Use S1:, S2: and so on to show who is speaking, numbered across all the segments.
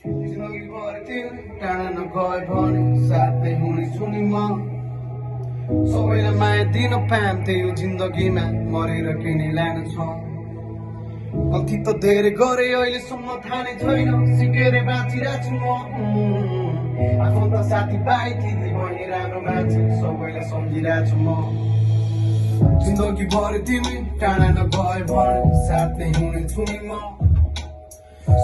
S1: जिन्दगी भर तिमी टाढा नगए भने साथै हुने छुनि म सबैलाई माया दिन पाएँ यो जिन्दगीमा मरेर किनी लानु छ गल्ती त धेरै गरे अहिलेसम्म थाहा नै छैन सिकेर बाँचिरहेको छु म आफन्त साथीभाइ दिदी बहिनी राम्रो मान्छे सबैलाई सम्झिरहेको छु म जिन्दगी भर तिमी टाढा नगए भने साथै हुने छुनि म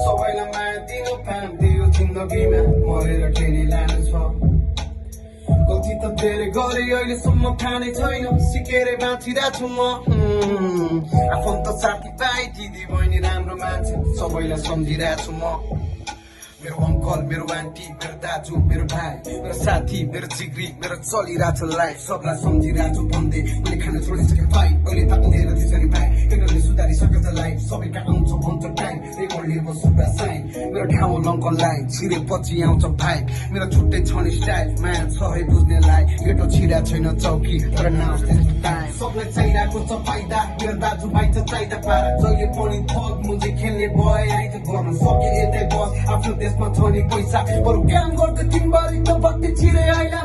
S1: सबैलाई माया दिन पाएँ यो जिन्दगीमा मरेर केही लानु छ गल्ती त धेरै गरे अहिलेसम्म थाहा नै छैन सिकेर बाँचिरहेको छु म आफन्त साथीभाइ दिदी बहिनी राम्रो मान्छे सबैलाई सम्झिरहेको छु म मेरो अङ्कल मेरो आन्टी मेरो दाजु मेरो भाइ मेरो साथी मेरो जिग्री मेरो चलिरहेको छ लाइफ सबलाई सम्झिरहेको छु भन्दै मैले खान छोडिसकेँ भाइ अहिले त उनीहरू त्यसरी भाइ केटाले सुधारिसकेको छ लाइफ सबैका आउँछ भन्छ टाइम रेकर्ड लिएको सुगा साइन मेरो ठाउँ लङ्कल लाइन छिरेपछि आउँछ भाइ मेरो छुट्टै छ नि स्टाइल माया छ है बुझ्नेलाई केटो छिरा छैन चौकी तर नआउँछ त्यस्तो टाइम सबलाई चाहिरहेको छ फाइदा मेरो दाजु भाइ त चाहिदा पारा जहिले पनि थक मुझे खेल्ने भए आइज गर्न सके यतै बस आफ्नो देशमा छ नि पैसा बरु काम गर्दै दिनभरि त बत्ती छिरे आइला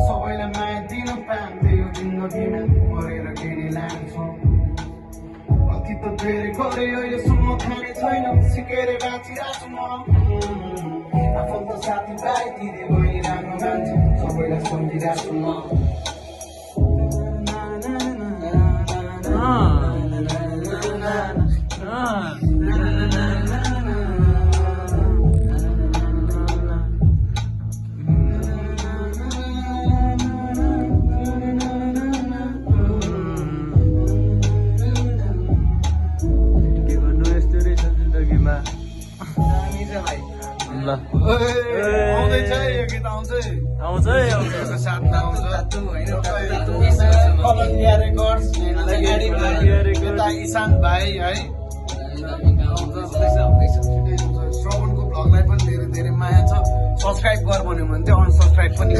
S1: सबैलाई माया दिन पाएँ यो जिन्दगीमा मरेर केही लान्छ गल्ती त धेरै गरे अहिलेसम्म थाहा नै छैन सिकेर बाँचिरहेको छु म आफन्त साथीभाइ दिदी बहिनी राम्रो मान्छे सबैलाई सम्झिरहेको छु म आउँदैछ यो गीत आउँछ साथमा आउँछ कलम्बिया रेकर्ड्स यता इशान भाइ है श्रवणको भ्लगलाई पनि धेरै धेरै माया छ सब्सक्राइब गर भन्यो भने चाहिँ अनसब्सक्राइब पनि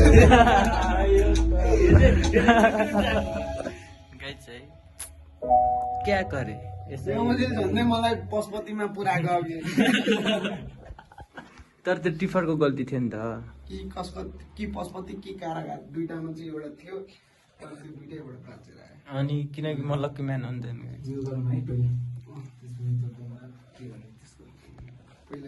S2: क्या करे
S1: झन्डै मलाई पशुपतिमा पुरा गयो
S2: तर त्यो टिफरको गल्ती थियो नि त
S1: कि पशुपति कि कारागार दुइटामा चाहिँ एउटा थियो तर त्यो दुइटैबाट बाँचेर आयो
S2: अनि किनकि म लक्की म्यान हुन्थेँ नि